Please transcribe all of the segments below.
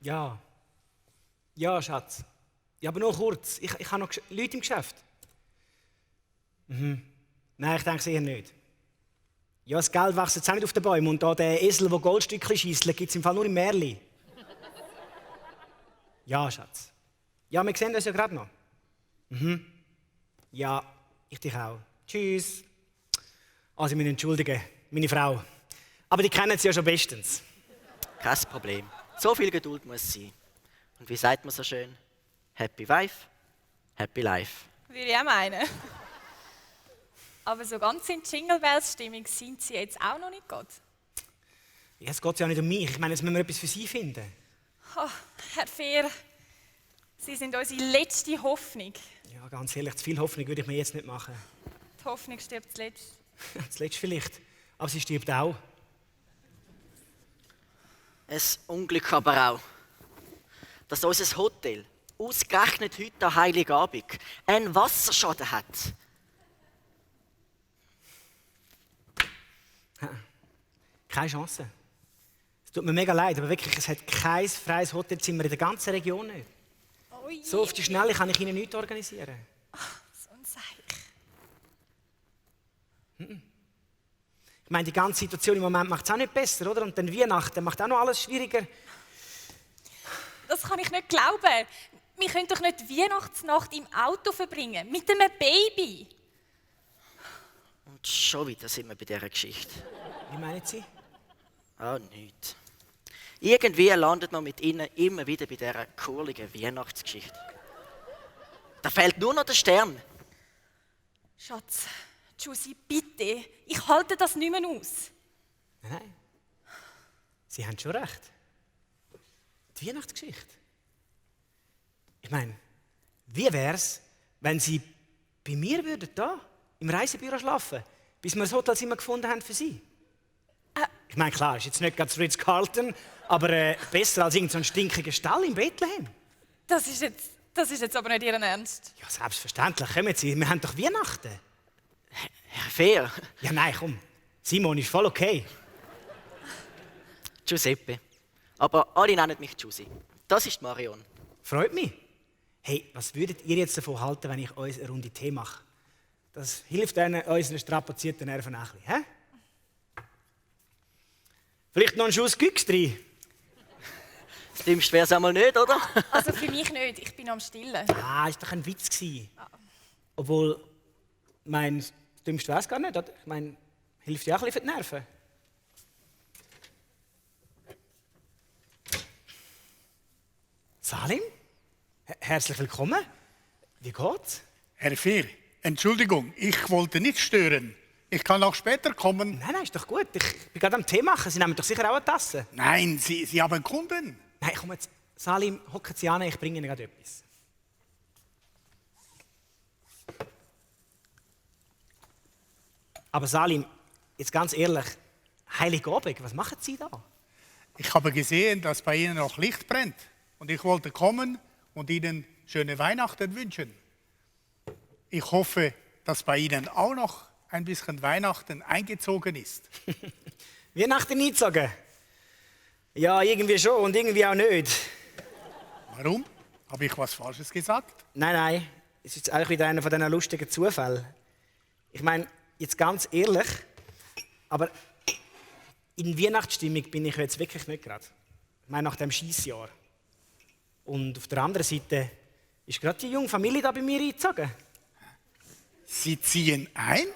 Ja. Ja, Schatz. Ja, aber nur kurz. Ich habe noch Leute im Geschäft. Nein, ich denke es eher nicht. Ja, das Geld wächst jetzt auch nicht auf den Bäumen. Und da der Esel, der Goldstückchen schiesst, gibt es im Fall nur im Märli. Ja, Schatz. Ja, wir sehen uns ja gerade noch. Ja, ich dich auch. Tschüss. Also, ich muss entschuldigen, meine Frau. Aber die kennen sie ja schon bestens. Kein Problem. So viel Geduld muss sein. Und wie sagt man so schön? Happy Wife, Happy Life. Würde ich auch meinen. Aber so ganz in Jingle Bells Stimmung sind sie jetzt auch noch nicht Gott. Ja, es geht ja nicht um mich. Ich meine, jetzt müssen wir etwas für sie finden. Oh, Herr Fehr, Sie sind unsere letzte Hoffnung. Ja, ganz ehrlich, zu viel Hoffnung würde ich mir jetzt nicht machen. Die Hoffnung stirbt zuletzt. Zuletzt vielleicht. Aber sie stirbt auch. Ein Unglück aber auch, dass unser Hotel ausgerechnet heute an Heiligabend einen Wasserschaden hat. Keine Chance. Es tut mir mega leid, aber wirklich, es hat kein freies Hotelzimmer in der ganzen Region nicht. Oh je. So auf die Schnelle kann ich Ihnen nichts organisieren. So ein Seich. Ich meine, die ganze Situation im Moment macht es auch nicht besser, oder? Und dann Weihnachten macht auch noch alles schwieriger. Das kann ich nicht glauben. Wir können doch nicht die Weihnachtsnacht im Auto verbringen, mit einem Baby. Und schon wieder sind wir bei dieser Geschichte. Wie meinen Sie? Ah, nichts. Irgendwie landet man mit ihnen immer wieder bei dieser kurligen Weihnachtsgeschichte. Da fehlt nur noch der Stern. Schatz, Jussi, bitte, ich halte das nicht mehr aus. Nein. Sie haben schon recht. Die Weihnachtsgeschichte. Ich meine, wie wäre es, wenn Sie bei mir würden, da im Reisebüro schlafen, bis wir das Hotelzimmer gefunden haben für Sie? Ich meine, klar, ist jetzt nicht ganz Ritz-Carlton, aber besser als irgendein so stinkiger Stall in Bethlehem. Das ist jetzt aber nicht Ihren Ernst. Ja, selbstverständlich, kommen Sie, wir haben doch Weihnachten. Herr Fehr. Ja, nein, komm, Simon ist voll okay. Giuseppe. Aber alle nennen mich Giussi. Das ist Marion. Freut mich. Hey, was würdet ihr jetzt davon halten, wenn ich uns eine Runde Tee mache? Das hilft unseren strapazierten Nerven auch ein bisschen, hä? Vielleicht noch ein Schuss Güchs drin. Das Dümmste wäre es einmal nicht, oder? Also für mich nicht, ich bin am Stillen. Ah, ist doch ein Witz gewesen. Obwohl, das Dümmste wäre es gar nicht, oder? Ich meine, hilft ja auch ein bisschen für die Nerven. Salim? Herzlich willkommen. Wie geht's? Herr Fehr, Entschuldigung, ich wollte nicht stören. Ich kann auch später kommen. Nein, ist doch gut. Ich bin gerade am Tee machen. Sie nehmen doch sicher auch eine Tasse. Nein, Sie haben Kunden. Nein, komm jetzt. Salim, hocken Sie an, ich bringe Ihnen gerade etwas. Aber Salim, jetzt ganz ehrlich, Heiligabend, was machen Sie da? Ich habe gesehen, dass bei Ihnen noch Licht brennt. Und ich wollte kommen und Ihnen schöne Weihnachten wünschen. Ich hoffe, dass bei Ihnen auch noch ein bisschen Weihnachten eingezogen ist. Weihnachten eingezogen? Ja, irgendwie schon und irgendwie auch nicht. Warum? Habe ich was Falsches gesagt? Nein, es ist eigentlich wieder einer von diesen lustigen Zufällen. Ich meine, jetzt ganz ehrlich, aber in Weihnachtsstimmung bin ich jetzt wirklich nicht gerade. Ich meine, nach dem Scheissjahr. Und auf der anderen Seite ist gerade die junge Familie da bei mir eingezogen. Sie ziehen ein?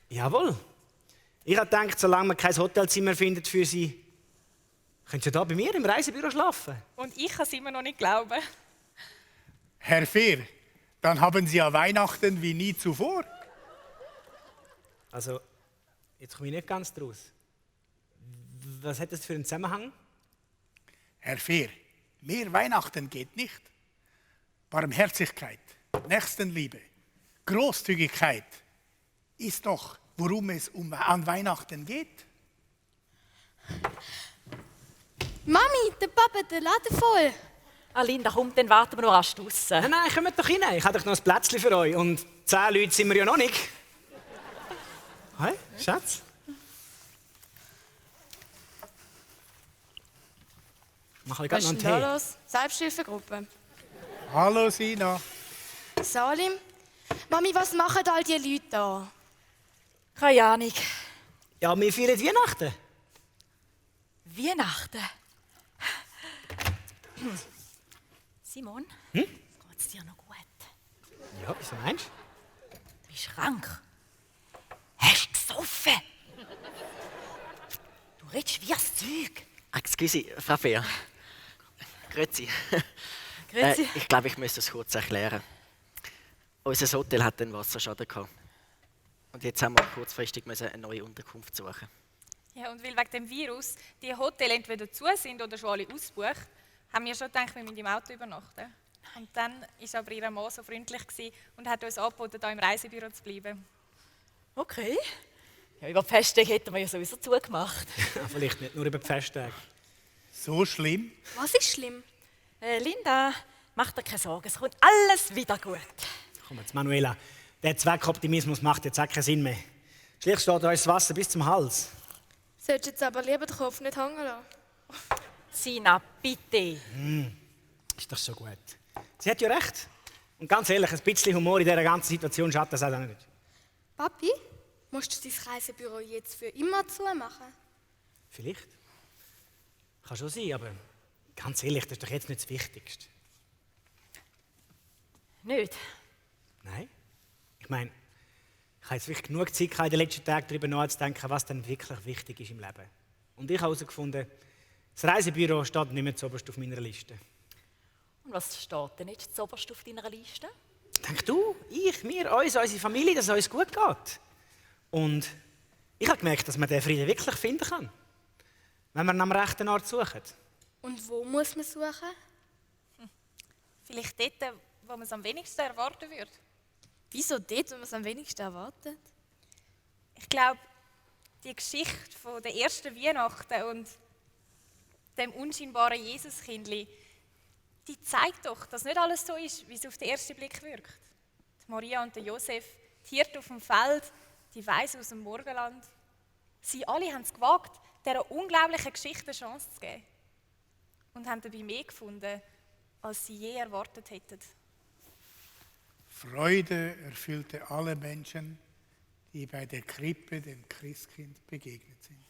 Jawohl. Ich habe gedacht, solange man kein Hotelzimmer findet für sie, können sie da bei mir im Reisebüro schlafen. Und ich kann es immer noch nicht glauben. Herr Fehr, dann haben Sie ja Weihnachten wie nie zuvor. Also, jetzt komme ich nicht ganz draus. Was hat das für einen Zusammenhang? Herr Fehr, mehr Weihnachten geht nicht. Barmherzigkeit, Nächstenliebe, Großzügigkeit ist doch, worum es an Weihnachten geht. Mami, der Papa, der Laden voll. Linda, komm, dann warten wir noch rasch draussen. Nein, kommt doch rein. Ich habe doch noch ein Plätzchen für euch. Und 10 Leute sind wir ja noch nicht. Hey, Schatz? Mach ich Was gerade ist noch denn einen da Tee. los? Selbsthilfegruppe. Hallo Sina. Salim? Mami, was machen all die Leute da? Keine Ahnung. Ja, wir feiern Weihnachten. Weihnachten. Simon, geht's dir noch gut? Ja, wieso meinst du? Bist du krank? Hast du gesoffen? Du redest wie das Zeug. Excuse, Frau Fehr. Grüezi. Grüezi. Ich glaube, ich müsste es kurz erklären. Unser Hotel hat einen Wasserschaden gehabt. Und jetzt haben wir kurzfristig eine neue Unterkunft suchen. Ja, und weil wegen dem Virus die Hotels entweder zu sind oder schon alle ausgebucht, haben wir schon gedacht, wir müssen im Auto übernachten. Und dann war aber ihr Mann so freundlich gewesen und hat uns angeboten, hier im Reisebüro zu bleiben. Okay. Ja, über die Festtage hätten wir ja sowieso zugemacht. Ja, vielleicht nicht nur über die Festtage. So schlimm? Was ist schlimm? Linda, mach dir keine Sorgen, es kommt alles wieder gut. Komm jetzt, Manuela. Der Zweckoptimismus macht jetzt auch keinen Sinn mehr. Schlicht steht uns das Wasser bis zum Hals. Solltest jetzt aber lieber den Kopf nicht hängen lassen. Sina, bitte. Ist doch so gut. Sie hat ja recht. Und ganz ehrlich, ein bisschen Humor in dieser ganzen Situation schadet das auch nicht. Papi, musst du dein Reisebüro jetzt für immer zumachen? Vielleicht. Kann schon sein, aber ganz ehrlich, das ist doch jetzt nicht das Wichtigste. Nicht? Nein. Ich meine, ich habe jetzt wirklich genug Zeit gehabt, in den letzten Tagen darüber nachzudenken, was denn wirklich wichtig ist im Leben. Und ich habe herausgefunden, das Reisebüro steht nicht mehr zuoberst auf meiner Liste. Und was steht denn jetzt zuoberst auf deiner Liste? Denk du, ich, wir, uns, unsere Familie, dass es uns gut geht. Und ich habe gemerkt, dass man den Frieden wirklich finden kann, wenn man am rechten Ort sucht. Und wo muss man suchen? Vielleicht dort, wo man es am wenigsten erwarten würde. Wieso dort, wo man es am wenigsten erwartet? Ich glaube, die Geschichte von der ersten Weihnachten und dem unscheinbaren Jesuskindli, die zeigt doch, dass nicht alles so ist, wie es auf den ersten Blick wirkt. Die Maria und der Josef, die Hirten auf dem Feld, die Weisen aus dem Morgenland. Sie alle haben es gewagt, dieser unglaublichen Geschichte eine Chance zu geben. Und haben dabei mehr gefunden, als sie je erwartet hätten. Freude erfüllte alle Menschen, die bei der Krippe dem Christkind begegnet sind.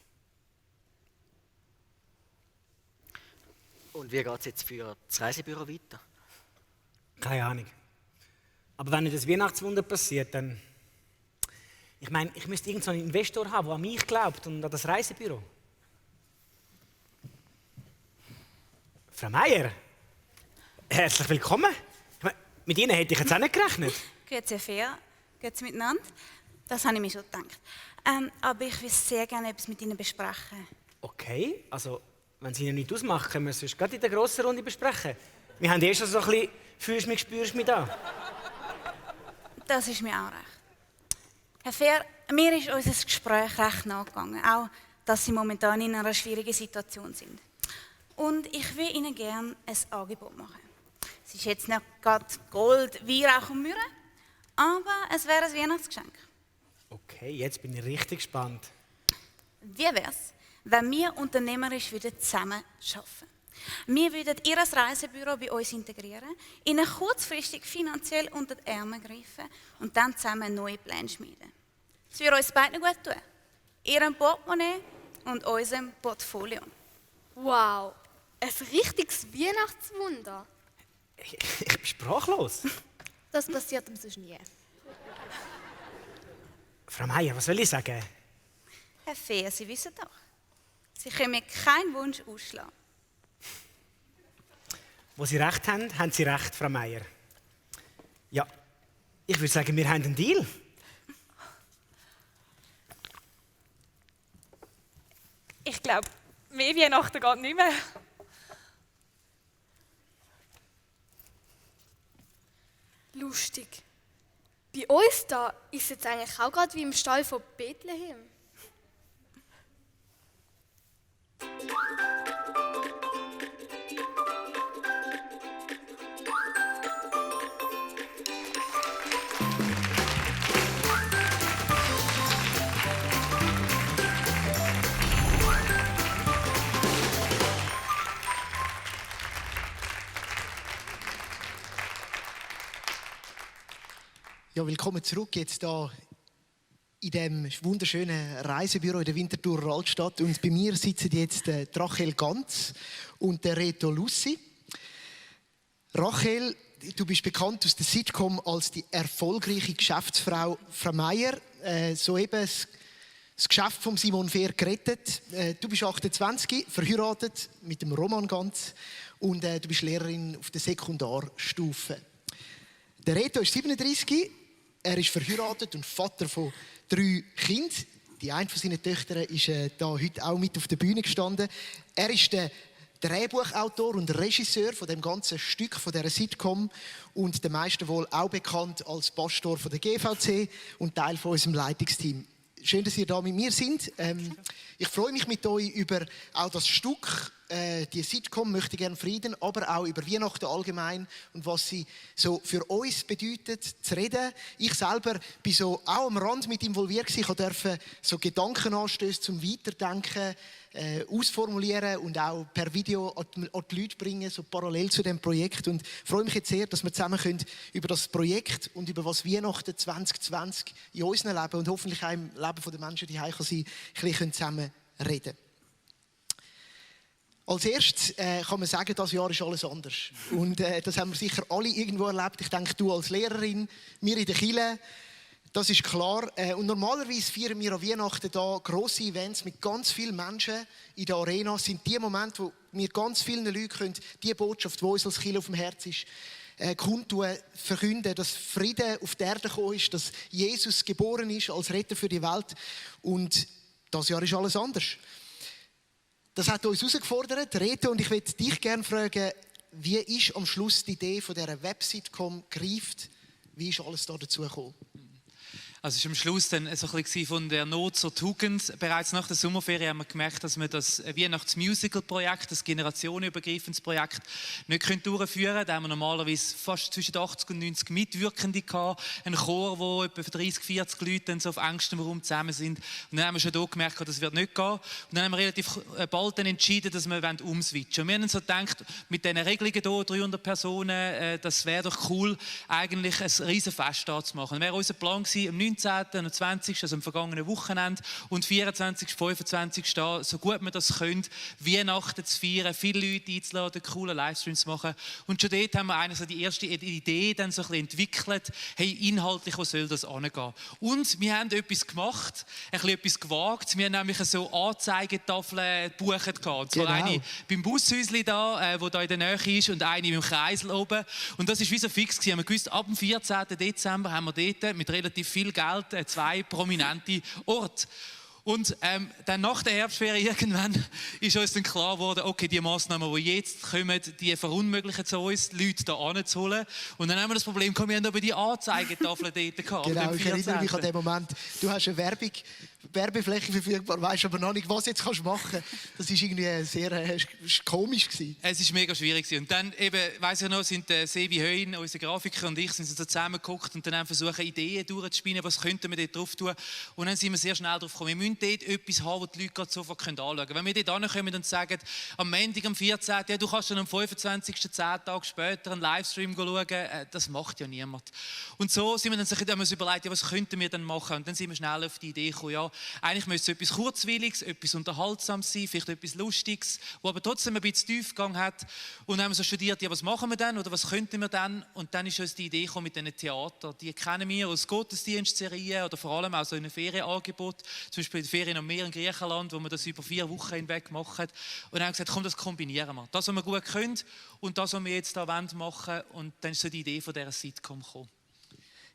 Und wie geht es jetzt für das Reisebüro weiter? Keine Ahnung. Aber wenn nicht das Weihnachtswunder passiert, dann... Ich meine, ich müsste irgendeinen Investor haben, der an mich glaubt und an das Reisebüro. Frau Meier, herzlich willkommen. Ich meine, mit Ihnen hätte ich jetzt auch nicht gerechnet. Grüezi fair, grüezi miteinander. Das habe ich mir schon gedacht. Aber ich will sehr gerne etwas mit Ihnen besprechen. Okay, also wenn es Ihnen nichts ausmacht, können wir es sonst gerade in der grossen Runde besprechen. Wir haben schon so ein bisschen «Fühlst mich, spürst mich» da. Das ist mir auch recht. Herr Fair, mir ist unser Gespräch recht nachgegangen. Auch, dass Sie momentan in einer schwierigen Situation sind. Und ich will Ihnen gerne ein Angebot machen. Es ist jetzt nicht gerade Gold, Weihrauch und Myrrhe, aber es wäre ein Weihnachtsgeschenk. Okay, jetzt bin ich richtig gespannt. Wie wäre es, wenn wir unternehmerisch zusammen arbeiten? Wir würden Ihr Reisebüro bei uns integrieren, Ihnen kurzfristig finanziell unter die Ärmel greifen und dann zusammen neue Pläne schmieden. Das würde uns beiden gut tun. Ihrem Portemonnaie und unserem Portfolio. Wow, ein richtiges Weihnachtswunder. Ich bin sprachlos. Das passiert ihm sonst nie. Frau Meier, was soll ich sagen? Herr Fehr, Sie wissen doch, Sie können mir keinen Wunsch ausschlagen. Wo Sie recht haben, haben Sie recht, Frau Meier. Ja, ich würde sagen, wir haben einen Deal. Ich glaube, mehr Weihnachten geht nicht mehr. Lustig. Bei uns da ist es jetzt eigentlich auch gerade wie im Stall von Bethlehem. Ja, willkommen zurück jetzt da in dem wunderschönen Reisebüro in der Winterthurer Altstadt. Und bei mir sitzen jetzt Rachel Ganz und der Reto Lussi. Rachel, du bist bekannt aus der Sitcom als die erfolgreiche Geschäftsfrau Frau Meier. Soeben das Geschäft von Simon Fehr gerettet. Du bist 28, verheiratet mit dem Roman Ganz und du bist Lehrerin auf der Sekundarstufe. Der Reto ist 37, er ist verheiratet und Vater von 3 Kindern. Die eine von seinen Töchtern ist da heute auch mit auf der Bühne gestanden. Er ist der Drehbuchautor und Regisseur von dem ganzen Stück von dieser Sitcom und den meisten wohl auch bekannt als Pastor von der GVC und Teil von unserem Leitungsteam. Schön, dass ihr da mit mir seid. Ich freue mich mit euch über auch das Stück, die Sitcom «Möchte gern Frieden», aber auch über Weihnachten allgemein und was sie so für uns bedeutet, zu reden. Ich selber bin so auch am Rand mit involviert gewesen. Ich durfte so Gedankenanstöße zum Weiterdenken ausformulieren und auch per Video an die Leute bringen, so parallel zu dem Projekt. Und freue mich jetzt sehr, dass wir zusammen können über das Projekt und über was Weihnachten 2020 in unserem Leben und hoffentlich auch im Leben der Menschen, die heim sind, ein bisschen zusammen reden. Als erstes kann man sagen, das Jahr ist alles anders. Und das haben wir sicher alle irgendwo erlebt. Ich denke, du als Lehrerin, wir in der Kirche, das ist klar. Und normalerweise feiern wir an Weihnachten da grosse Events mit ganz vielen Menschen in der Arena. Das sind die Momente, wo wir ganz vielen Leuten können, die Botschaft, die uns als Kirche auf dem Herz ist, kundtun, verkünden, dass Frieden auf der Erde gekommen ist, dass Jesus geboren ist als Retter für die Welt. Und das Jahr ist alles anders. Das hat uns herausgefordert, Reto, und ich würde dich gerne fragen, wie ist am Schluss die Idee von dieser Website gereift? Wie ist alles da dazu gekommen? Also es war am Schluss dann so ein bisschen von der Not zur Tugend. Bereits nach der Sommerferien haben wir gemerkt, dass wir das Weihnachtsmusical-Projekt, das generationenübergreifendes Projekt, nicht durchführen können. Da haben wir normalerweise fast zwischen 80 und 90 Mitwirkende gehabt. Ein Chor, wo etwa 30, 40 Leute dann so auf engstem Raum zusammen sind. Und dann haben wir schon hier gemerkt, das wird nicht gehen. Und dann haben wir relativ bald dann entschieden, dass wir umswitchen wollen. Und wir haben uns so gedacht, mit diesen Regelungen hier, 300 Personen, das wäre doch cool, eigentlich ein riesen Fest da zu machen. Das wäre unser Plan gewesen, am 19. und 20. also am vergangenen Wochenende und 24. 25. da, so gut man das könnte, Weihnachten zu feiern, viele Leute einzuladen, coole Livestreams zu machen. Und schon dort haben wir eine so die erste Idee dann so ein bisschen entwickelt, hey, inhaltlich, wo soll das angehen? Und wir haben etwas gemacht, etwas gewagt. Wir haben nämlich so Anzeigetafeln gebucht gehabt. Und zwar eine beim Bushäusli da, wo da in der Nähe ist, und eine im Kreisel oben. Und das ist wie so fix gewesen. Wir haben gewusst, ab dem 14. Dezember haben wir dort mit relativ viel Geld 2 prominente Orte. Und dann nach der Herbstferien irgendwann ist uns dann klar geworden, okay, die Massnahmen, die jetzt kommen, die verunmöglichen es uns, die Leute hier anzuholen. Und dann haben wir das Problem gehabt, wir haben aber die Anzeigetafeln dort gehabt. Genau, ich erinnere mich an den Moment, du hast eine Werbefläche verfügbar, weißt aber noch nicht, was jetzt kannst machen. Das war irgendwie sehr komisch gewesen. Es war mega schwierig gewesen. Und dann eben, weiss ich noch, sind Sevi Höhn, unser Grafiker, und ich sind so zusammengeguckt und dann haben versucht, Ideen durchzuspinnen, was könnten wir dort drauf tun. Und dann sind wir sehr schnell drauf gekommen, wir müssen dort etwas haben, das die Leute gerade sofort anschauen können. Wenn wir dort ankommen und sagen, am Montag, am 14., ja, du kannst dann am 25. 10 Tage später einen Livestream schauen, das macht ja niemand. Und so sind wir dann haben wir uns überlegt, ja, was könnten wir dann machen? Und dann sind wir schnell auf die Idee gekommen, ja, eigentlich müsste es etwas Kurzwilliges, etwas Unterhaltsames sein, vielleicht etwas Lustiges, das aber trotzdem ein bisschen Tiefgang hat. Und dann haben wir so studiert, ja, was machen wir dann oder was könnten wir dann? Und dann ist uns die Idee gekommen mit diesen Theatern. Die kennen wir aus Gottesdienstserien oder vor allem auch so in einem Ferienangebot, zum Beispiel in Ferien am Meer in Griechenland, wo wir das über 4 Wochen hinweg machen. Und dann haben wir gesagt, komm, das kombinieren wir. Das, was wir gut können und das, was wir jetzt hier machen wollen. Und dann ist so die Idee von dieser Sitcom gekommen.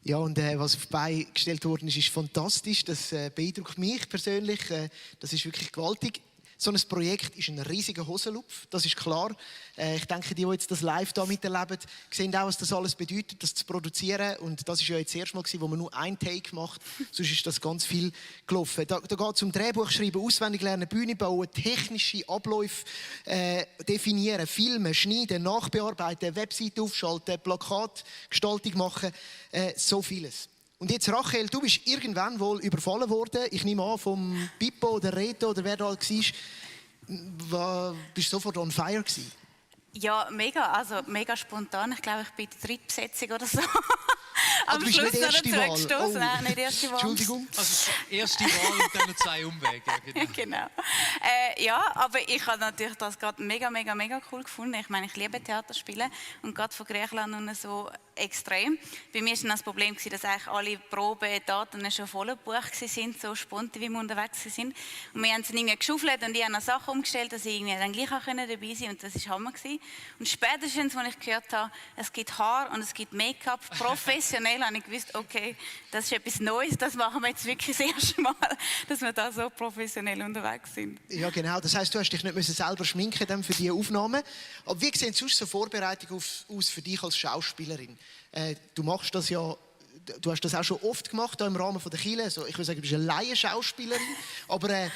Ja, und was auf die Beine gestellt worden ist, ist fantastisch. Das beeindruckt mich persönlich. Das ist wirklich gewaltig. So ein Projekt ist ein riesiger Hosenlupf, das ist klar. Ich denke, die jetzt das live da miterleben, sehen auch, was das alles bedeutet, das zu produzieren. Und das ist ja jetzt das erste Mal gewesen, wo man nur einen Take macht. Sonst ist das ganz viel gelaufen. Da geht es um Drehbuch schreiben, auswendig lernen, Bühne bauen, technische Abläufe definieren, filmen, schneiden, nachbearbeiten, Webseite aufschalten, Plakatgestaltung machen, so vieles. Und jetzt, Rachel, du bist irgendwann wohl überfallen worden. Ich nehme an, vom Pippo oder Reto oder wer da war. Bist du sofort on fire gewesen? Ja, mega, also mega spontan. Ich glaube, ich bin in der Drittbesetzung oder so. Am du bist Schluss nicht noch erste Wahl. zurückgestoßen. Oh. Nein, nicht erste Wahl. Entschuldigung. Also erste Wahl und dann noch 2 Umwege. Genau. Genau. Ja, aber ich habe natürlich das gerade mega cool gefunden. Ich meine, ich liebe Theaterspielen und gerade von Griechenland und so extrem. Bei mir war das Problem, dass eigentlich alle Probedaten schon voll gebucht waren, so spontan wie wir unterwegs waren. Und wir haben sie irgendwie geschaufelt und ich habe noch Sachen umgestellt, dass ich irgendwie dann gleich auch dabei sein konnte. Und das war Hammer. Und spätestens, als ich gehört habe, es gibt Haar und es gibt Make-up, professionell, habe ich gewusst, okay, das ist etwas Neues, das machen wir jetzt wirklich das erste Mal, dass wir da so professionell unterwegs sind. Ja, genau. Das heisst, du hast dich nicht selber schminken dann für diese Aufnahmen. Aber wie sehen sonst so Vorbereitungen aus für dich als Schauspielerin? Du machst das ja, du hast das auch schon oft gemacht, im Rahmen der Kirche. So, ich würde sagen, du bist eine Laienschauspielerin, aber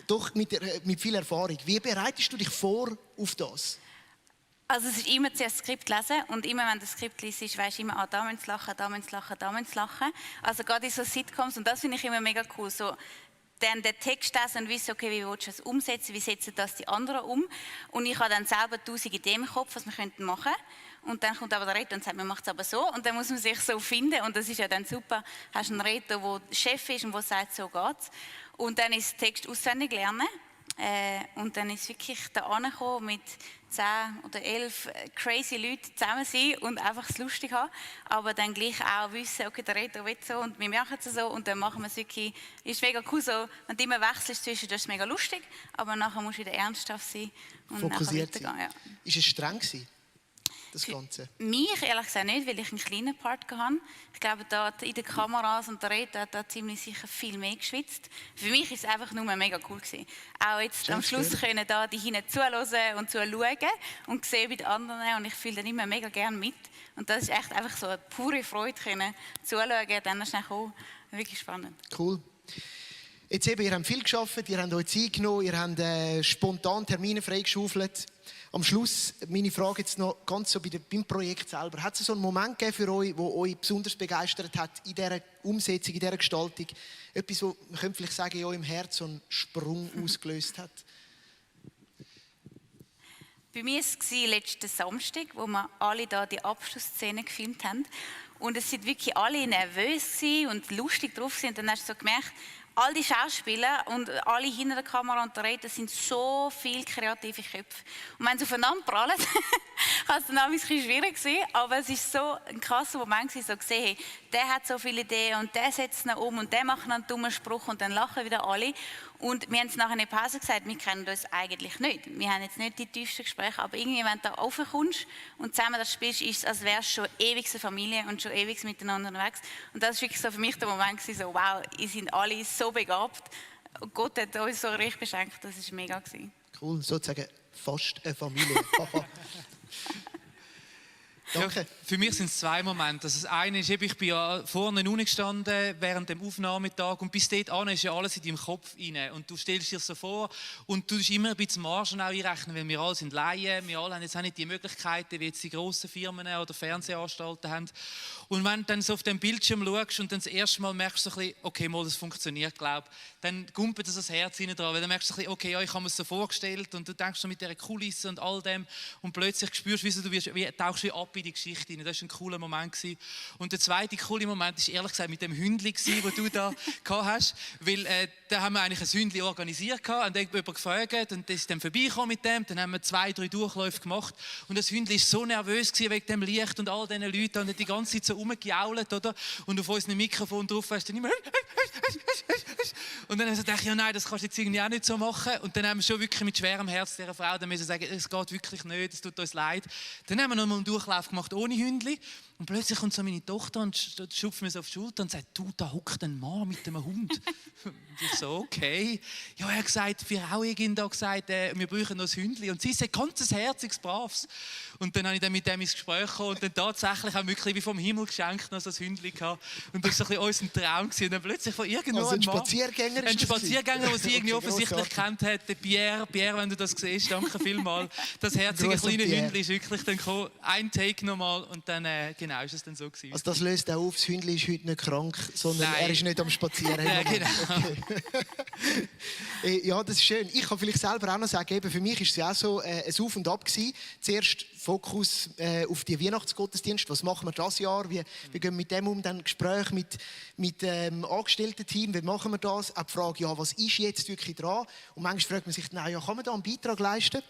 doch mit viel Erfahrung. Wie bereitest du dich vor auf das? Also es ist immer zuerst das Skript lesen und immer, wenn du das Skript liest, weisst du immer, da müssen sie lachen, da müssen sie lachen, da müssen sie lachen. Also gerade in so Sitcoms, und das finde ich immer mega cool, so dann den Text lesen und wissen, okay, wie willst du das umsetzen, wie setzen das die anderen um. Und ich habe dann selber 1000 Ideen im Kopf, was wir machen könnten. Und dann kommt aber der Redner und sagt, man macht es aber so. Und dann muss man sich so finden. Und das ist ja dann super. Du hast einen Redner, der Chef ist und der sagt, so geht's. Und dann ist der Text auswendig lernen. Und dann ist wirklich da angekommen mit 10 oder 11 crazy Leuten zusammen sein und einfach es lustig haben. Aber dann gleich auch wissen, okay, der Redner will so und wir machen es so. Und dann machen wir es wirklich, ist mega cool so. Wenn du immer wechselst zwischen, das ist mega lustig. Aber nachher musst du wieder ernsthaft sein und fokussiert nachher weitergehen. Ja. Ist es streng gewesen, das Ganze? Mich ehrlich gesagt nicht, weil ich einen kleinen Part hatte. Ich glaube, da in den Kameras und der Redner hat da ziemlich sicher viel mehr geschwitzt. Für mich war es einfach nur mega cool gewesen. Auch jetzt am Schluss können da die hinten zuhören und zuschauen und sehen bei den anderen. Und ich fühle dann immer mega gerne mit. Und das ist echt einfach so eine pure Freude, können zuschauen, dann schnell kommen. Wirklich spannend. Cool. Jetzt eben, ihr habt viel gearbeitet, ihr habt euch Zeit genommen, ihr habt spontan Termine freigeschaufelt. Am Schluss, meine Frage jetzt noch ganz so beim Projekt selber. Hat es so einen Moment gegeben für euch, der euch besonders begeistert hat in dieser Umsetzung, in dieser Gestaltung? Etwas, wo man könnte vielleicht sagen, in eurem Herz so einen Sprung ausgelöst hat? Bei mir war es letzten Samstag, wo wir alle da die Abschlussszene gefilmt haben. Und es sind wirklich alle nervös und lustig drauf. Und dann hast du so gemerkt, all die Schauspieler und alle hinter der Kamera und der Redner sind so viele kreative Köpfe. Und wenn sie aufeinander prallen, kann es dann ein bisschen schwierig sein, aber es war so ein krasser Moment, so zu sehen, der hat so viele Ideen und der setzt ihn um und der macht einen dummen Spruch und dann lachen wieder alle. Und wir haben es nachher in der Pause gesagt, wir kennen das eigentlich nicht. Wir haben jetzt nicht die tiefsten Gespräche, aber irgendwie, wenn du da raufkommst und zusammen das spielst, ist es, als wärst du schon ewig eine Familie und schon ewig miteinander unterwegs. Und das war wirklich so für mich der Moment, so wow, ihr seid alle so begabt. Und Gott hat uns so richtig beschenkt, das war mega. Cool, sozusagen fast eine Familie. Danke. Ja, für mich sind es 2 Momente. Also das eine ist, ich bin ja vorne unten gestanden während dem Aufnahmetag und bis dort an ist ja alles in deinem Kopf rein. Und du stellst dir so vor und du musst immer ein bisschen Margen auch einrechnen, weil wir alle sind Laien, wir alle haben jetzt auch nicht die Möglichkeiten, wie jetzt die grossen Firmen oder Fernsehanstalten haben. Und wenn du dann so auf den Bildschirm schaust und dann das erste Mal merkst du so ein bisschen, okay, mal, das funktioniert, glaube ich, dann gumpelt das Herz rein dran, weil dann merkst du so ein bisschen, okay, ja, ich habe mir es so vorgestellt und du denkst so mit dieser Kulisse und all dem und plötzlich spürst du, wie tauchst du ab in die Geschichte rein. Das war ein cooler Moment gewesen. Und der zweite coole Moment war ehrlich gesagt mit dem Hündli, das du da gehabt hast, weil da haben wir eigentlich ein Hündli organisiert und dann jemand gefragt und das ist dann vorbeigekommen mit dem, dann haben wir 2, 3 Durchläufe gemacht und das Hündli war so nervös wegen dem Licht und all diesen Leuten und hat die ganze Zeit so rumgejault, oder? Und auf unserem Mikrofon drauf hast du dann immer und dann dachte ich, ja nein, das kannst du jetzt irgendwie auch nicht so machen. Und dann haben wir schon wirklich mit schwerem Herz dieser Frau dann müssen sagen, es geht wirklich nicht, es tut uns leid. Dann haben wir noch mal einen Durchlauf gemacht ohne Hündli. Und plötzlich kommt so meine Tochter und schupft mir so auf die Schulter und sagt, du, da hockt ein Mann mit einem Hund. Und ich so, okay. Ja, er hat gesagt, die Frauenegin da gesagt, wir brauchen noch ein Hündli. Und sie sagt, ganz ein herziges, braves. Und dann habe ich dann mit dem ins Gespräch gekommen und dann tatsächlich haben wir wirklich wie vom Himmel geschenkt noch so ein Hündli gehabt. Und das war so ein bisschen unser Traum gewesen. Und dann plötzlich von irgendwo also ein Spaziergänger ist ein Spaziergänger, den sie irgendwie offensichtlich kennt hat, der Pierre, wenn du das siehst, danke vielmals. Das herzige kleine Hündli ist wirklich dann gekommen, ein Take nochmal und dann genau ist es dann so gewesen. Also das löst auch auf, das Hündli ist heute nicht krank, sondern er ist nicht am Spazieren. Ja, genau. Okay. Ja, das ist schön. Ich kann vielleicht selber auch noch sagen, eben für mich war es ja auch so ein Auf und Ab gewesen. Zuerst Fokus auf die Weihnachtsgottesdienste. Was machen wir das Jahr? Wie gehen wir mit dem um? Dann Gespräche mit Angestellten-Team. Wie machen wir das? Auch die Frage, ja, was ist jetzt wirklich dran? Und manchmal fragt man sich, ja, kann man da einen Beitrag leisten?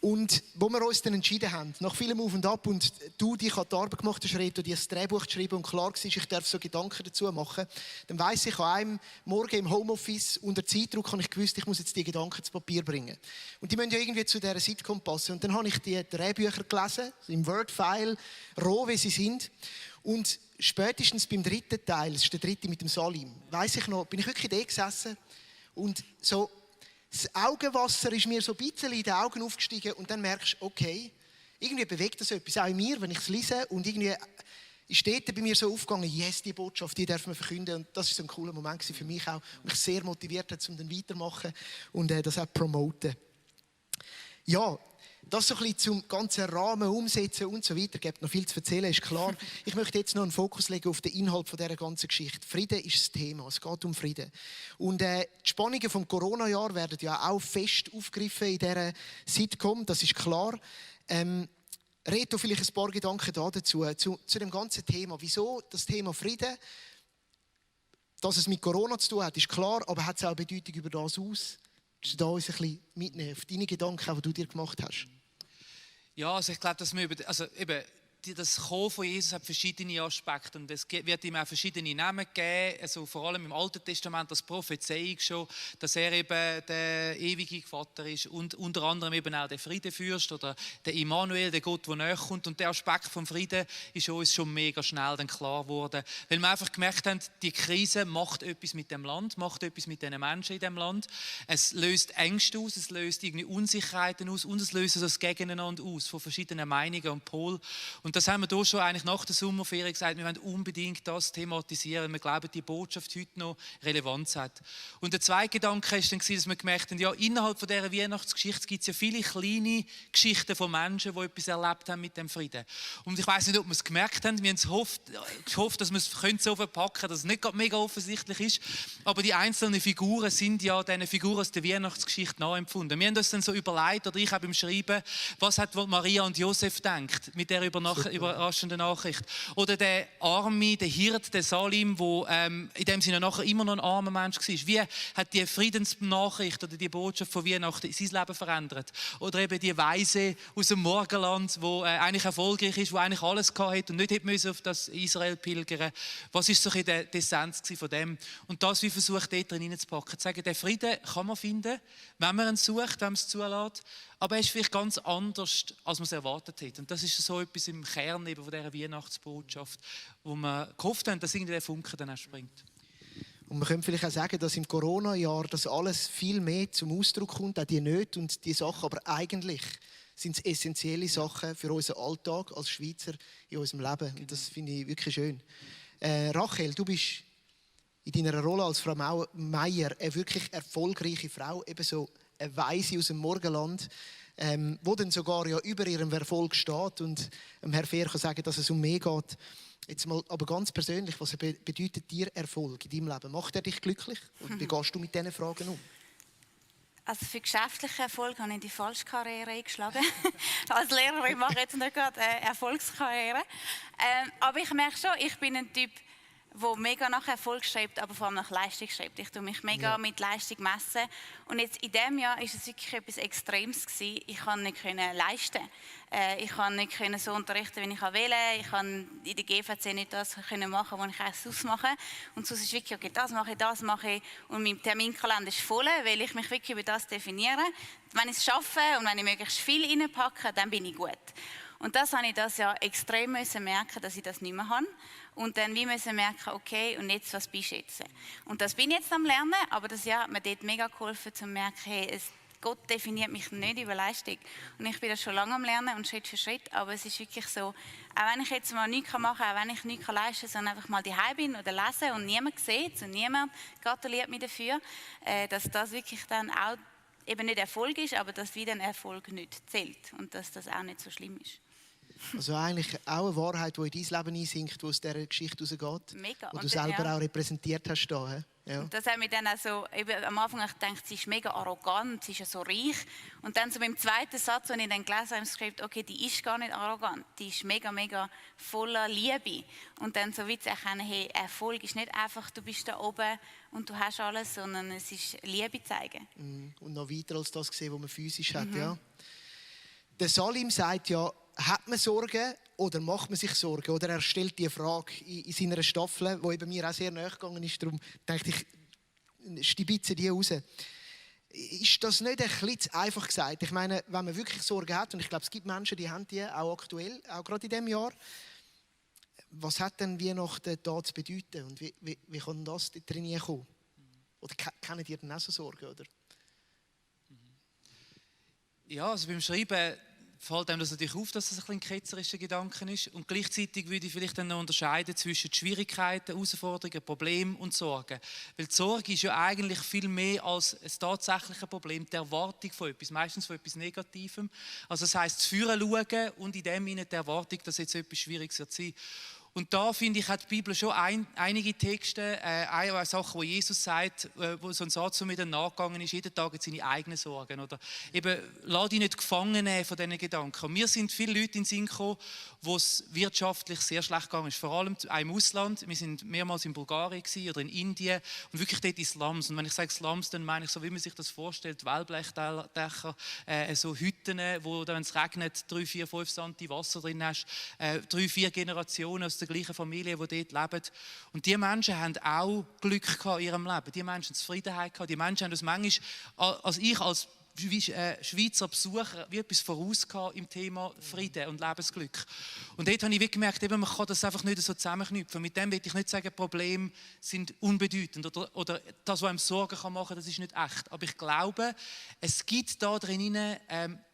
Und wo wir uns dann entschieden haben, nach vielem Auf und Ab, und ich habe die Arbeit gemacht, Reto, die das Drehbuch geschrieben und klar war, ich darf so Gedanken dazu machen, dann weiss ich, an einem Morgen im Homeoffice unter Zeitdruck habe ich gewusst, ich muss jetzt die Gedanken zu Papier bringen. Und die müssen ja irgendwie zu dieser Sitcom passen. Und dann habe ich die Drehbücher gelesen, im Word-File, roh wie sie sind. Und spätestens beim dritten Teil, das ist der dritte mit dem Salim, weiss ich noch, bin ich wirklich da gesessen und so, das Augenwasser ist mir so ein bisschen in den Augen aufgestiegen und dann merkst du, okay, irgendwie bewegt das etwas auch in mir, wenn ich es lese, und irgendwie ist dort bei mir so aufgegangen, yes, die Botschaft, die darf man verkünden, und das war so ein cooler Moment für mich auch, und mich sehr motiviert hat, um dann weitermachen und das auch promoten. Ja, das so ein bisschen zum ganzen Rahmen umsetzen und so weiter. Es gibt noch viel zu erzählen, ist klar. Ich möchte jetzt noch einen Fokus legen auf den Inhalt dieser ganzen Geschichte. Frieden ist das Thema, es geht um Frieden. Und die Spannungen vom Corona-Jahr werden ja auch fest aufgegriffen in dieser Sitcom, das ist klar. Reto, vielleicht ein paar Gedanken dazu, zu dem ganzen Thema. Wieso das Thema Frieden? Dass es mit Corona zu tun hat, ist klar, aber hat es auch eine Bedeutung über das aus? Kannst du da uns ein bisschen mitnehmen, auf deine Gedanken, die du dir gemacht hast? Ja, also ich glaube, dass wir das Kommen von Jesus hat verschiedene Aspekte, und es wird ihm auch verschiedene Namen geben, also vor allem im Alten Testament das Prophezeiung schon, dass er eben der ewige Vater ist und unter anderem eben auch der Friedenfürst oder der Immanuel, der Gott, der näher kommt, und der Aspekt vom Frieden ist uns schon mega schnell dann klar geworden, weil wir einfach gemerkt haben, die Krise macht etwas mit dem Land, macht etwas mit den Menschen in dem Land, es löst Ängste aus, es löst irgendwie Unsicherheiten aus und es löst das Gegeneinander aus von verschiedenen Meinungen und Polen. Und das haben wir hier schon eigentlich nach der Sommerferien gesagt, wir wollen unbedingt das thematisieren. Wir glauben, die Botschaft heute noch Relevanz hat. Und der zweite Gedanke war dann, dass wir gemerkt haben, ja, innerhalb von dieser Weihnachtsgeschichte gibt es ja viele kleine Geschichten von Menschen, die etwas erlebt haben mit dem Frieden. Und ich weiss nicht, ob wir es gemerkt haben, wir haben gehofft, dass wir es so verpacken können, dass es nicht mega offensichtlich ist. Aber die einzelnen Figuren sind ja diesen Figuren aus der Weihnachtsgeschichte nachempfunden. Wir haben uns dann so überlegt, oder ich habe beim Schreiben, was hat Maria und Josef gedacht mit der überraschende Nachricht. Oder der Arme, der Hirt, der Salim, der in dem Sinne nachher immer noch ein armer Mensch war. Wie hat die Friedensnachricht oder die Botschaft von Weihnachten sein Leben verändert? Oder eben die Weise aus dem Morgenland, die eigentlich erfolgreich ist, die eigentlich alles hatte und nicht hätte auf das Israel pilgern. Was ist so ein bisschen die Essenz von dem? Und das, wie versucht, dort drin hineinzupacken. Zu sagen, den Frieden kann man finden, wenn man ihn sucht, wenn man es zulässt. Aber er ist vielleicht ganz anders, als man es erwartet hat. Und das ist so etwas im Kern eben von dieser Weihnachtsbotschaft, wo wir gehofft haben, dass irgendwie der Funke dann auch springt. Und man könnte vielleicht auch sagen, dass im Corona-Jahr das alles viel mehr zum Ausdruck kommt, auch die Nöte und die Sachen, aber eigentlich sind es essentielle Sachen für unseren Alltag als Schweizer in unserem Leben. Und das finde ich wirklich schön. Rachel, du bist in deiner Rolle als Frau Meier eine wirklich erfolgreiche Frau, ebenso eine Weise aus dem Morgenland, wo dann sogar ja über ihrem Erfolg steht und Herr Fehr kann sagen, dass es um mehr geht. Jetzt mal aber ganz persönlich, was bedeutet dir Erfolg in deinem Leben? Macht er dich glücklich? Und wie gehst du mit diesen Fragen um? Also für geschäftlichen Erfolg habe ich die falsche Karriere eingeschlagen. Als Lehrerin mache ich jetzt nicht gerade Erfolgskarriere. Aber ich merke schon, ich bin ein Typ, der mega nach Erfolg schreibt, aber vor allem nach Leistung schreibt. Ich tue mich mega mit Leistung messen. Und jetzt in diesem Jahr war es wirklich etwas Extremes gewesen. Ich konnte nicht leisten. Ich konnte nicht so unterrichten, wie ich will. Ich konnte in der GVC nicht das machen, was ich eigentlich ausmache. Und sonst ist wirklich, okay, das mache ich. Und mein Terminkalender ist voll, weil ich mich wirklich über das definiere. Wenn ich es schaffe und wenn ich möglichst viel reinpacke, dann bin ich gut. Und das habe ich das Jahr extrem merken, dass ich das nicht mehr habe. Und dann wie müssen merken, okay, und jetzt, was bist du jetzt? Und das bin ich jetzt am Lernen, aber das Jahr hat mir dort mega geholfen, zu merken, hey, Gott definiert mich nicht über Leistung. Und ich bin das schon lange am Lernen und Schritt für Schritt, aber es ist wirklich so, auch wenn ich jetzt mal nichts machen kann, auch wenn ich nichts leisten kann, sondern einfach mal daheim bin oder lese und niemand sieht und niemand gratuliert mir dafür, dass das wirklich dann auch eben nicht Erfolg ist, aber dass wieder ein Erfolg nicht zählt und dass das auch nicht so schlimm ist. Also eigentlich auch eine Wahrheit, die in dein Leben einsinkt, die aus dieser Geschichte rausgeht. Mega. Und du selber auch repräsentiert hast da. He? Ja. Und das hat mich dann auch so, eben am Anfang habe ich gedacht, sie ist mega arrogant, sie ist ja so reich. Und dann so beim zweiten Satz, als ich dann gelesen habe, im Skript, okay, die ist gar nicht arrogant, die ist mega, mega voller Liebe. Und dann so wie zu erkennen, hey, Erfolg ist nicht einfach, du bist da oben und du hast alles, sondern es ist Liebe zeigen. Und noch weiter als das gesehen, was man physisch hat. Ja. Der Salim sagt ja, hat man Sorgen oder macht man sich Sorgen? Oder er stellt die Frage in seiner Staffel, die eben mir auch sehr nahe gegangen ist. Darum dachte ich, stibitze die raus. Ist das nicht ein bisschen zu einfach gesagt? Ich meine, wenn man wirklich Sorgen hat, und ich glaube, es gibt Menschen, die haben die auch aktuell, auch gerade in diesem Jahr. Was hat denn Weihnachten da zu bedeuten? Und wie kann das drin kommen? Oder kennen die denn auch so Sorgen? Oder? Ja, also beim Schreiben fällt einem das natürlich auf, dass das ein ketzerischer Gedanke ist. Und gleichzeitig würde ich vielleicht dann noch unterscheiden zwischen Schwierigkeiten, Herausforderungen, Problemen und Sorgen. Weil die Sorge ist ja eigentlich viel mehr als ein tatsächliches Problem, die Erwartung von etwas, meistens von etwas Negativem. Also das heisst, das Führen schauen und in dem Sinne die Erwartung, dass jetzt etwas Schwieriges wird sein. Und da, finde ich, hat die Bibel schon einige Texte, eine Sache, wo Jesus sagt, wo so ein Satz so mit nachgegangen ist, jeden Tag hat seine eigenen Sorgen. Oder eben, lass dich nicht gefangen nehmen von diesen Gedanken. Und mir sind viele Leute in den Sinn gekommen, wo es wirtschaftlich sehr schlecht gegangen ist. Vor allem auch im Ausland. Wir sind mehrmals in Bulgarien oder in Indien und wirklich dort in Slums. Und wenn ich sage Slums, dann meine ich so, wie man sich das vorstellt, Wellblechdächer, so Hütten, wo dann, wenn es regnet, 3, 4, 5 Santi Wasser drin hast, 3, 4 Generationen aus der gleichen Familie, die dort leben. Und die Menschen haben auch Glück gehabt in ihrem Leben. Die Menschen haben Zufriedenheit gehabt. Die Menschen haben das manchmal, als ich als Schweizer Besucher wie etwas vorausgehabt im Thema Frieden und Lebensglück. Und dort habe ich gemerkt, eben, man kann das einfach nicht so zusammenknüpfen. Mit dem will ich nicht sagen, Probleme sind unbedeutend oder das, was einem Sorgen machen kann, das ist nicht echt. Aber ich glaube, es gibt da drinnen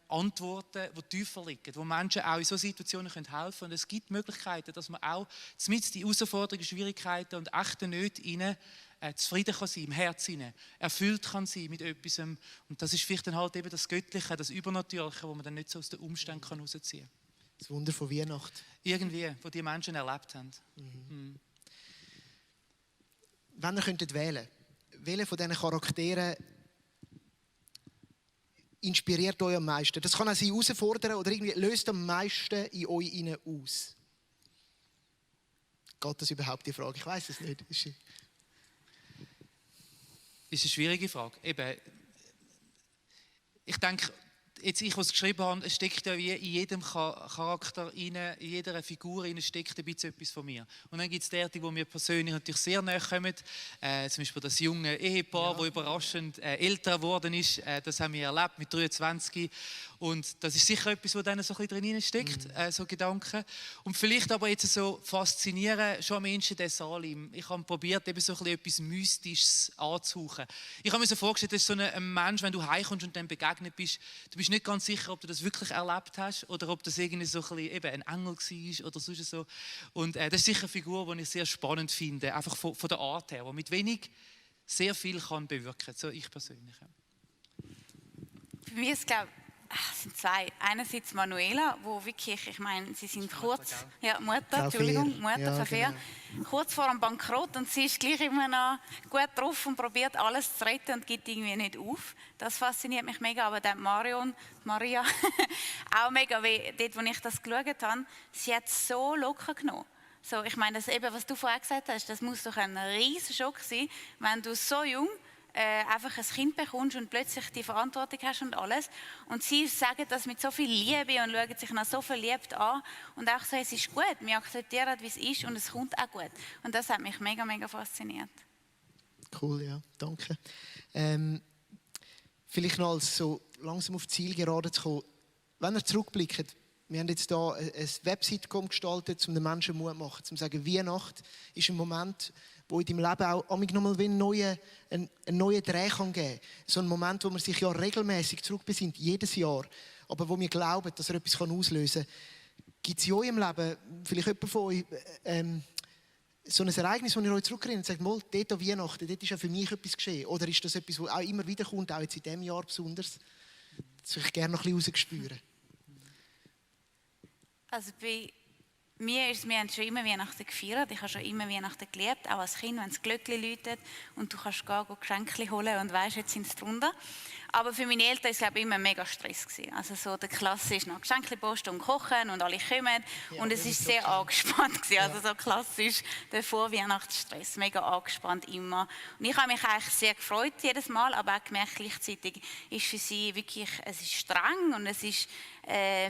Antworten, die tiefer liegen, wo Menschen auch in solchen Situationen helfen können. Und es gibt Möglichkeiten, dass man auch mit die Herausforderungen, Schwierigkeiten und echten Nöte hinein zufrieden kann sein, im Herzen erfüllt kann sein mit etwas. Und das ist vielleicht dann halt eben das Göttliche, das Übernatürliche, wo man dann nicht so aus den Umständen herausziehen kann. Das Wunder von Weihnachten. Irgendwie, wo die Menschen erlebt haben. Wenn ihr könntet wählen, welche von diesen Charakteren inspiriert euch am meisten? Das kann auch sie herausfordern oder irgendwie löst am meisten in euch innen aus. Geht das überhaupt, die Frage? Ich weiß es nicht. Ist eine schwierige Frage. Eben, ich denke, jetzt ich, was geschrieben habe, es steckt ja wie in jedem Charakter rein, in jeder Figur rein, steckt ein bisschen etwas von mir. Und dann gibt es die, die mir persönlich natürlich sehr nahe kommen. Zum Beispiel das junge Ehepaar, das überraschend älter geworden ist. Das haben wir erlebt mit 23. Und das ist sicher etwas, was dann so ein bisschen drin steckt, so Gedanken. Und vielleicht aber jetzt so faszinieren schon am Menschen den Salim. Ich habe probiert, eben so ein bisschen etwas Mystisches anzuhauchen. Ich habe mir so vorgestellt, dass so ein Mensch, wenn du heimkommst und dann begegnet bist, du bist nicht ganz sicher, ob du das wirklich erlebt hast oder ob das irgendwie so ein bisschen eben ein Engel war oder sonst so. Und das ist sicher eine Figur, die ich sehr spannend finde, einfach von der Art her, die mit wenig sehr viel kann bewirken. So ich persönlich. Für mich ist, glaube es sind zwei. Einerseits Manuela, wo wirklich, ich meine, sie sind kurz, Mutter, genau. Kurz vor dem Bankrott und sie ist gleich immer noch gut drauf und probiert alles zu retten und gibt irgendwie nicht auf. Das fasziniert mich mega, aber dann Maria, auch mega, weil dort, wo ich das geschaut habe, sie hat so locker genommen. So, ich meine, das eben, was du vorher gesagt hast, das muss doch ein riesen Schock sein, wenn du so jung einfach ein Kind bekommst und plötzlich die Verantwortung hast und alles. Und sie sagen das mit so viel Liebe und schauen sich noch so verliebt an und auch so, es ist gut, wir akzeptieren, wie es ist und es kommt auch gut. Und das hat mich mega, mega fasziniert. Cool, ja, danke. Vielleicht noch als so langsam auf die Zielgerade zu kommen. Wenn ihr zurückblickt, wir haben jetzt hier eine Website gestaltet, um den Menschen Mut zu machen, um zu sagen, Weihnacht ist ein Moment, wo in deinem Leben auch nochmal einen neuen Dreh geben kann. So ein Moment, wo man sich ja regelmäßig zurückbesinnt, jedes Jahr, aber wo wir glauben, dass er etwas auslösen kann. Gibt es in eurem Leben vielleicht jemand von euch so ein Ereignis, wo ihr euch zurückerinnert und sagt, mal, dort an Weihnachten, dort ist ja für mich etwas geschehen? Oder ist das etwas, das auch immer wieder kommt, auch jetzt in diesem Jahr besonders? Das würde ich gerne noch ein bisschen rausspüren. Also bei mir ist, wir haben schon immer Weihnachten gefeiert. Ich habe schon immer Weihnachten geliebt, auch als Kind, wenn das Glöckchen läutet und du kannst gehen Geschenke holen und weisst, jetzt sind sie drunter. Aber für meine Eltern war es, glaube ich, immer mega Stress gewesen. Also so der Klasse ist noch Geschenke posten und kochen und alle kommen. Ja, und es ist sehr angespannt gewesen. Also so klassisch der Vorweihnachtsstress, mega angespannt immer. Und ich habe mich eigentlich sehr gefreut jedes Mal, aber auch gemerkt, gleichzeitig ist für sie wirklich, es ist streng und es ist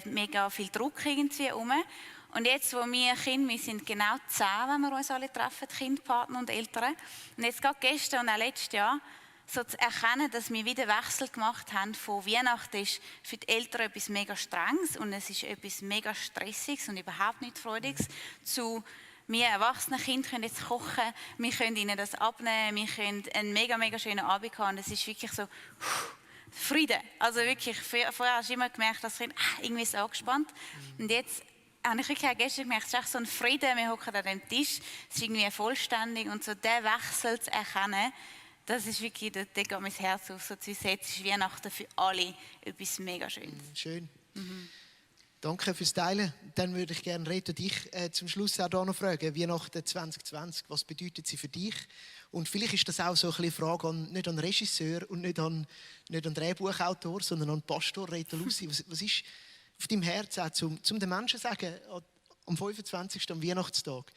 mega viel Druck irgendwie rum. Und jetzt, wo wir sind genau 10, wenn wir uns alle treffen, Kinder, Partner und Eltern. Und jetzt gerade gestern und auch letztes Jahr, so zu erkennen, dass wir wieder Wechsel gemacht haben von Weihnachten ist für die Eltern etwas mega Strenges und es ist etwas mega Stressiges und überhaupt nicht Freudiges, zu wir erwachsene Kinder können jetzt kochen, wir können ihnen das abnehmen, wir können einen mega, mega schönen Abend haben und es ist wirklich so Frieden. Also wirklich, vorher hast du immer gemerkt, dass Kind irgendwie ist angespannt und jetzt habe ich wirklich auch gestern gemerkt, es ist echt so ein Frieden, wir hocken an dem Tisch, es ist irgendwie vollständig und so diesen Wechsel zu erkennen, das ist wirklich, da geht mein Herz auf, so zu wissen, jetzt ist Weihnachten für alle etwas mega Schönes. Schön. Danke fürs Teilen. Dann würde ich gerne Reto dich zum Schluss auch da noch fragen. Weihnachten 2020, was bedeutet sie für dich? Und vielleicht ist das auch so eine Frage nicht an den Regisseur und nicht an den Drehbuchautor, sondern an den Pastor Reto Lucy. Was ist auf deinem Herz auch, zum den Menschen zu sagen, am 25. am Weihnachtstag,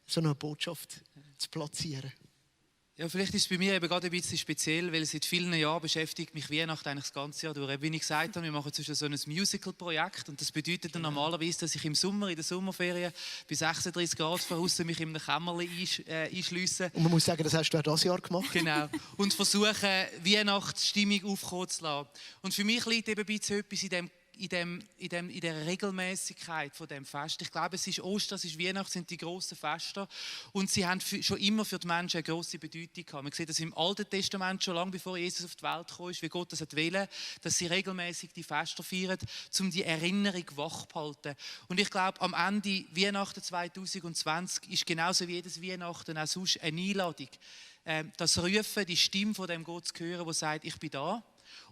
so eine Botschaft zu platzieren? Ja, vielleicht ist es bei mir eben gerade ein bisschen speziell, weil seit vielen Jahren beschäftigt mich Weihnachten eigentlich das ganze Jahr durch. Wie ich gesagt habe, wir machen zwischen so ein Musical-Projekt und das bedeutet dann normalerweise, dass ich im Sommer, in der Sommerferien, bei 36 Grad draussen mich in einem Kämmerchen einschliesse. Und man muss sagen, das hast du auch dieses Jahr gemacht. Genau. Und versuche, Weihnachtsstimmung aufkommen zu lassen. Und für mich liegt eben ein bisschen etwas in der Regelmäßigkeit von dem Fest. Ich glaube, es ist Ostern, es ist Weihnachten, sind die grossen Feste und sie haben schon immer für die Menschen eine grosse Bedeutung gehabt. Man sieht das im Alten Testament schon lange bevor Jesus auf die Welt gekommen ist, wie Gott das wollte, dass sie regelmäßig die Feste feiern, um die Erinnerung wach zu halten. Und ich glaube, am Ende Weihnachten 2020 ist genauso wie jedes Weihnachten auch sonst eine Einladung, das Rufen, die Stimme von dem Gott zu hören, der sagt, ich bin da.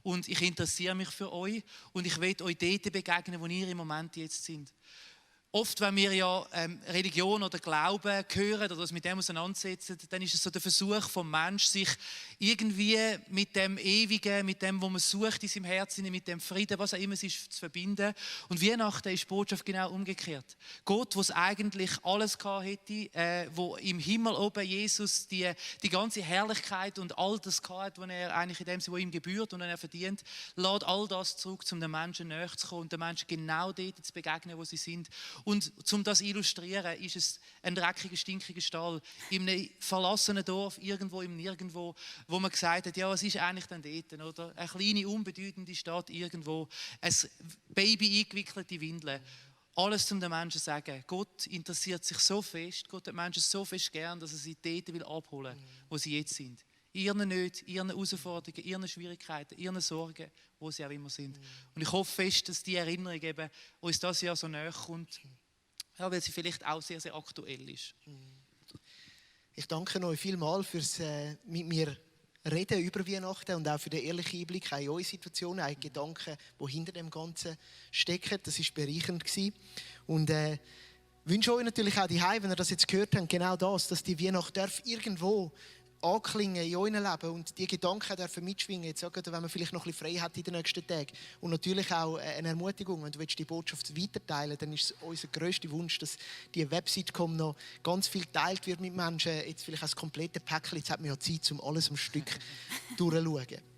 Und ich interessiere mich für euch und ich will euch dort begegnen, wo ihr im Moment jetzt sind. Oft, wenn wir ja Religion oder Glauben hören oder uns mit dem auseinandersetzen, dann ist es so der Versuch vom Menschen, sich irgendwie mit dem Ewigen, mit dem, was man sucht in seinem Herzen, mit dem Frieden, was auch immer es ist, zu verbinden. Und Weihnachten ist die Botschaft genau umgekehrt. Gott, der es eigentlich alles gehabt hätte, wo im Himmel oben Jesus die ganze Herrlichkeit und all das gehabt, was er eigentlich in dem Sinne, wo ihm gebührt und er verdient, lädt all das zurück, um den Menschen näher zu kommen und den Menschen genau dort zu begegnen, wo sie sind. Und um das zu illustrieren, ist es ein dreckiger, stinkiger Stall in einem verlassenen Dorf, irgendwo im Nirgendwo, wo man gesagt hat, ja, was ist eigentlich denn dort, oder? Eine kleine, unbedeutende Stadt irgendwo, ein Baby eingewickelte Windeln. Alles zum den Menschen zu sagen, Gott interessiert sich so fest, Gott hat Menschen so fest gern, dass er sie dort will abholen, wo sie jetzt sind. Ihren Nöten, ihren Herausforderungen, ihren Schwierigkeiten, ihren Sorgen, wo sie auch immer sind. Und ich hoffe fest, dass die Erinnerung eben uns das Jahr so näher kommt, ja, weil sie vielleicht auch sehr, sehr aktuell ist. Ich danke euch vielmals fürs mit mir reden über Weihnachten und auch für den ehrlichen Einblick in eure Situation, in Gedanken, die hinter dem Ganzen stecken. Das war bereichernd. Und wünsche euch natürlich auch daheim, wenn ihr das jetzt gehört habt, genau das, dass die Weihnacht irgendwo anklingen in eurem Leben und die Gedanken dürfen mitschwingen, jetzt auch, wenn man vielleicht noch ein bisschen frei hat in den nächsten Tagen. Und natürlich auch eine Ermutigung, wenn du die Botschaft weiterteilen, dann ist es unser grösster Wunsch, dass die Website noch ganz viel geteilt wird mit Menschen, jetzt vielleicht als komplette Päckchen, jetzt hat man ja Zeit, um alles am Stück durchzuschauen.